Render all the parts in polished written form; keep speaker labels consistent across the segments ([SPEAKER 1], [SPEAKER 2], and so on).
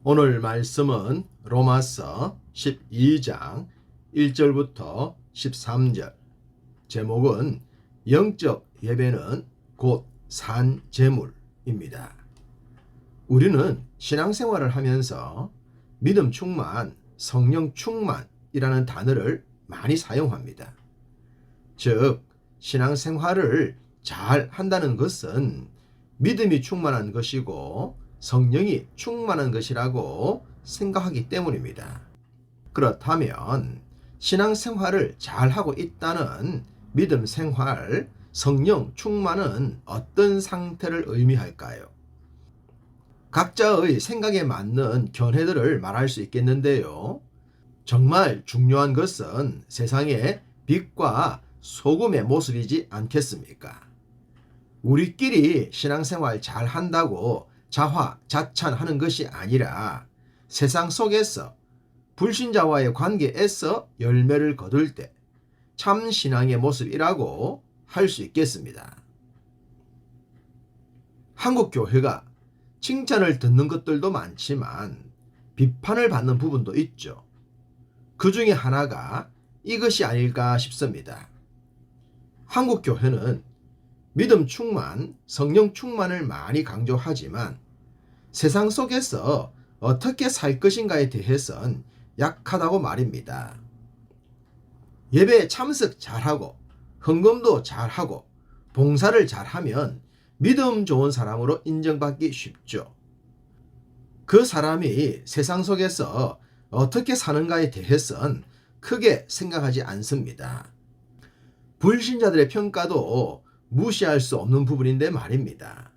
[SPEAKER 1] 오늘 말씀은 로마서 12장 1절부터 13절. 제목은 영적 예배는 곧 산 제물입니다. 우리는 신앙생활을 하면서 믿음 충만, 성령 충만이라는 단어를 많이 사용합니다. 즉, 신앙생활을 잘 한다는 것은 믿음이 충만한 것이고 성령이 충만한 것이라고 생각하기 때문입니다. 그렇다면 신앙생활을 잘하고 있다는 믿음 생활, 성령 충만은 어떤 상태를 의미할까요? 각자의 생각에 맞는 견해들을 말할 수 있겠는데요. 정말 중요한 것은 세상의 빛과 소금의 모습이지 않겠습니까? 우리끼리 신앙생활 잘 한다고 자화자찬하는 것이 아니라 세상 속에서 불신자와의 관계에서 열매를 거둘 때 참 신앙의 모습이라고 할 수 있겠습니다. 한국 교회가 칭찬을 듣는 것들도 많지만 비판을 받는 부분도 있죠. 그 중에 하나가 이것이 아닐까 싶습니다. 한국 교회는 믿음 충만, 성령 충만을 많이 강조하지만 세상 속에서 어떻게 살 것인가에 대해선 약하다고 말입니다. 예배에 참석 잘하고 헌금도 잘하고 봉사를 잘하면 믿음 좋은 사람으로 인정받기 쉽죠. 그 사람이 세상 속에서 어떻게 사는가에 대해선 크게 생각하지 않습니다. 불신자들의 평가도 무시할 수 없는 부분인데 말입니다.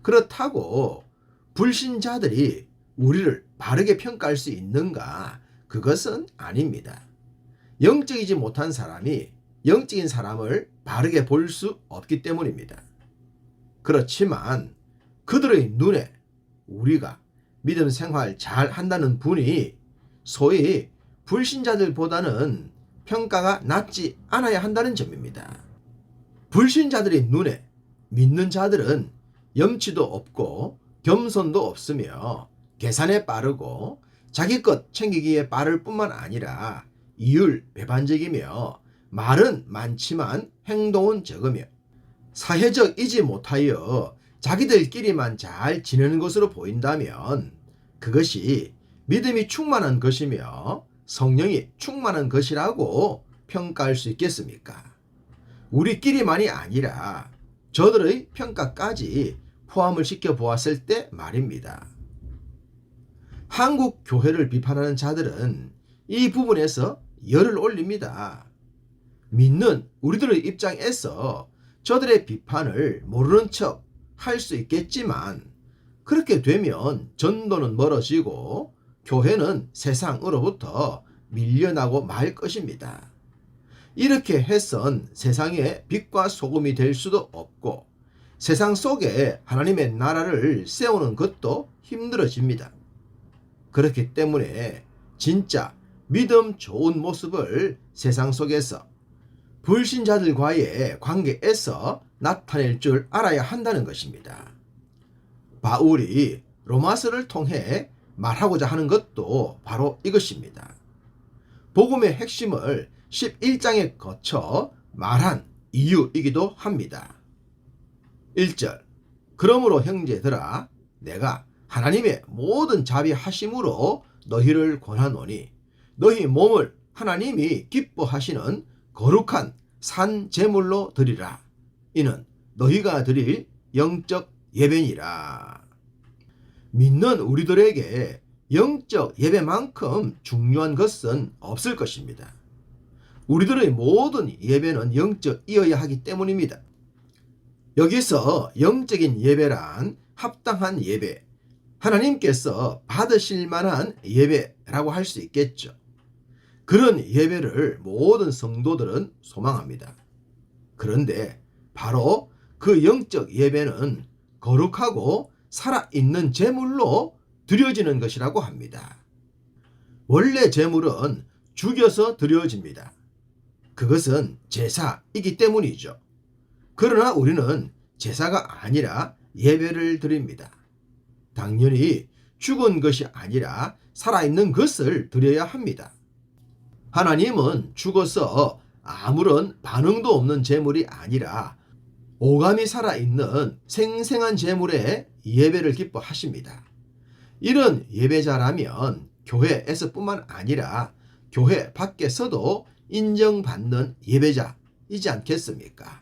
[SPEAKER 1] 그렇다고 불신자들이 우리를 바르게 평가할 수 있는가? 그것은 아닙니다. 영적이지 못한 사람이 영적인 사람을 바르게 볼 수 없기 때문입니다. 그렇지만 그들의 눈에 우리가 믿음 생활 잘 한다는 분이 소위 불신자들보다는 평가가 낮지 않아야 한다는 점입니다. 불신자들의 눈에 믿는 자들은 염치도 없고 겸손도 없으며 계산에 빠르고 자기 것 챙기기에 빠를 뿐만 아니라 이율배반적이며 말은 많지만 행동은 적으며 사회적이지 못하여 자기들끼리만 잘 지내는 것으로 보인다면 그것이 믿음이 충만한 것이며 성령이 충만한 것이라고 평가할 수 있겠습니까? 우리끼리만이 아니라 저들의 평가까지 포함을 시켜 보았을 때 말입니다. 한국 교회를 비판하는 자들은 이 부분에서 열을 올립니다. 믿는 우리들의 입장에서 저들의 비판을 모르는 척 할 수 있겠지만 그렇게 되면 전도는 멀어지고 교회는 세상으로부터 밀려나고 말 것입니다. 이렇게 해선 세상의 빛과 소금이 될 수도 없고 세상 속에 하나님의 나라를 세우는 것도 힘들어집니다. 그렇기 때문에 진짜 믿음 좋은 모습을 세상 속에서 불신자들과의 관계에서 나타낼 줄 알아야 한다는 것입니다. 바울이 로마서를 통해 말하고자 하는 것도 바로 이것입니다. 복음의 핵심을 11장에 거쳐 말한 이유이기도 합니다. 1절 그러므로 형제들아 내가 하나님의 모든 자비하심으로 너희를 권하노니 너희 몸을 하나님이 기뻐하시는 거룩한 산 제물로 드리라. 이는 너희가 드릴 영적 예배니라. 믿는 우리들에게 영적 예배만큼 중요한 것은 없을 것입니다. 우리들의 모든 예배는 영적이어야 하기 때문입니다. 여기서 영적인 예배란 합당한 예배, 하나님께서 받으실 만한 예배라고 할 수 있겠죠. 그런 예배를 모든 성도들은 소망합니다. 그런데 바로 그 영적 예배는 거룩하고 살아있는 제물로 드려지는 것이라고 합니다. 원래 제물은 죽여서 드려집니다. 그것은 제사이기 때문이죠. 그러나 우리는 제사가 아니라 예배를 드립니다. 당연히 죽은 것이 아니라 살아있는 것을 드려야 합니다. 하나님은 죽어서 아무런 반응도 없는 제물이 아니라 오감이 살아있는 생생한 제물에 예배를 기뻐하십니다. 이런 예배자라면 교회에서뿐만 아니라 교회 밖에서도 인정받는 예배자이지 않겠습니까?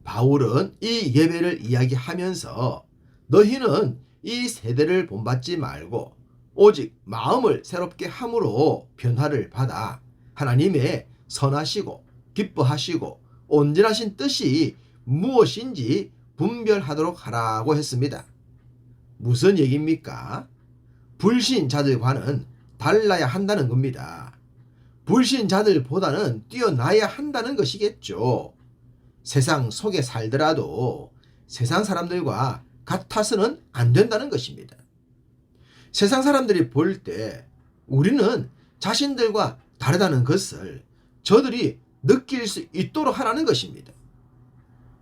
[SPEAKER 1] 바울은 이 예배를 이야기하면서 너희는 이 세대를 본받지 말고 오직 마음을 새롭게 함으로 변화를 받아 하나님의 선하시고 기뻐하시고 온전하신 뜻이 무엇인지 분별하도록 하라고 했습니다. 무슨 얘기입니까? 불신자들과는 달라야 한다는 겁니다. 불신자들보다는 뛰어나야 한다는 것이겠죠. 세상 속에 살더라도 세상 사람들과 같아서는 안 된다는 것입니다. 세상 사람들이 볼 때 우리는 자신들과 다르다는 것을 저들이 느낄 수 있도록 하라는 것입니다.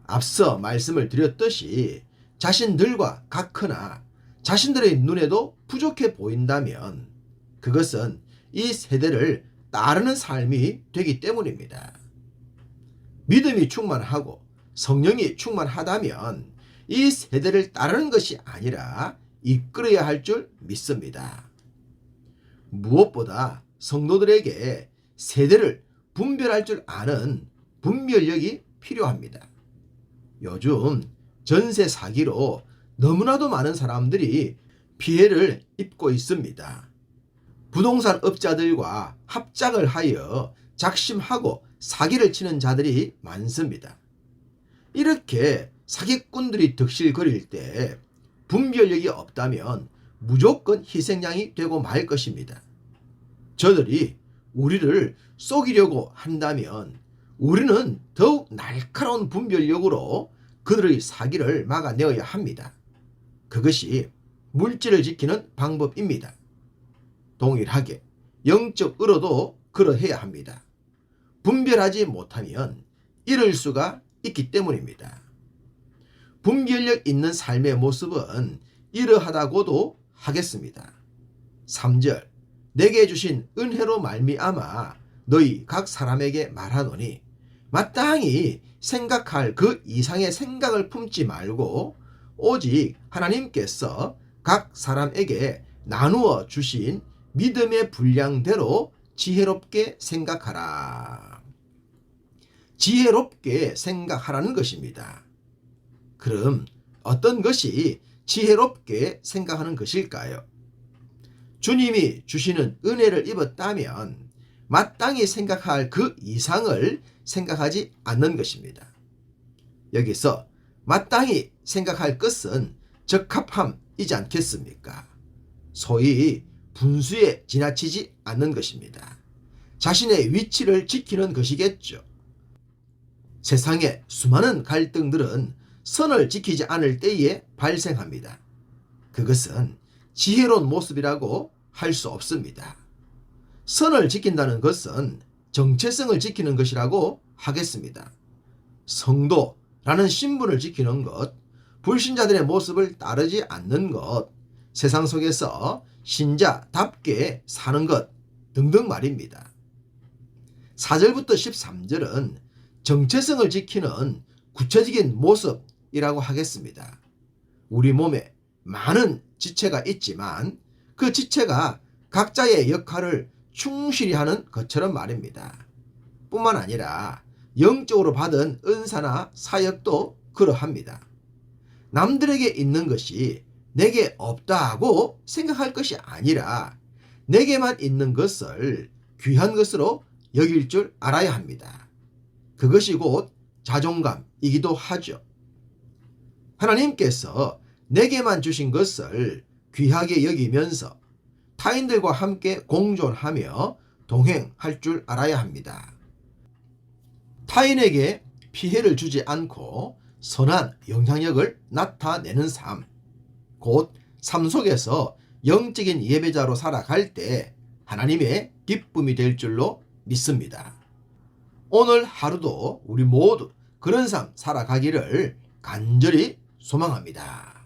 [SPEAKER 1] 앞서 말씀을 드렸듯이 자신들과 같거나 자신들의 눈에도 부족해 보인다면 그것은 이 세대를 따르는 삶이 되기 때문입니다. 믿음이 충만하고 성령이 충만하다면 이 세대를 따르는 것이 아니라 이끌어야 할 줄 믿습니다. 무엇보다 성도들에게 세대를 분별할 줄 아는 분별력이 필요합니다. 요즘 전세 사기로 너무나도 많은 사람들이 피해를 입고 있습니다. 부동산 업자들과 합작을 하여 작심하고 사기를 치는 자들이 많습니다. 이렇게 사기꾼들이 득실거릴 때 분별력이 없다면 무조건 희생양이 되고 말 것입니다. 저들이 우리를 속이려고 한다면 우리는 더욱 날카로운 분별력으로 그들의 사기를 막아내어야 합니다. 그것이 물질을 지키는 방법입니다. 동일하게 영적으로도 그러해야 합니다. 분별하지 못하면 잃을 수가 있기 때문입니다. 분별력 있는 삶의 모습은 이러하다고도 하겠습니다. 3절 내게 주신 은혜로 말미암아 너희 각 사람에게 말하노니 마땅히 생각할 그 이상의 생각을 품지 말고 오직 하나님께서 각 사람에게 나누어 주신 믿음의 분량대로 지혜롭게 생각하라. 지혜롭게 생각하라는 것입니다. 그럼 어떤 것이 지혜롭게 생각하는 것일까요? 주님이 주시는 은혜를 입었다면 마땅히 생각할 그 이상을 생각하지 않는 것입니다. 여기서 마땅히 생각할 것은 적합함이지 않겠습니까? 소위 분수에 지나치지 않는 것입니다. 자신의 위치를 지키는 것이겠죠. 세상의 수많은 갈등들은 선을 지키지 않을 때에 발생합니다. 그것은 지혜로운 모습이라고 할 수 없습니다. 선을 지킨다는 것은 정체성을 지키는 것이라고 하겠습니다. 성도라는 신분을 지키는 것, 불신자들의 모습을 따르지 않는 것, 세상 속에서 신자답게 사는 것 등등 말입니다. 4절부터 13절은 정체성을 지키는 구체적인 모습이라고 하겠습니다. 우리 몸에 많은 지체가 있지만 그 지체가 각자의 역할을 충실히 하는 것처럼 말입니다. 뿐만 아니라 영적으로 받은 은사나 사역도 그러합니다. 남들에게 있는 것이 내게 없다고 생각할 것이 아니라 내게만 있는 것을 귀한 것으로 여길 줄 알아야 합니다. 그것이 곧 자존감이기도 하죠. 하나님께서 내게만 주신 것을 귀하게 여기면서 타인들과 함께 공존하며 동행할 줄 알아야 합니다. 타인에게 피해를 주지 않고 선한 영향력을 나타내는 삶, 곧 삶 속에서 영적인 예배자로 살아갈 때 하나님의 기쁨이 될 줄로 믿습니다. 오늘 하루도 우리 모두 그런 삶 살아가기를 간절히 소망합니다.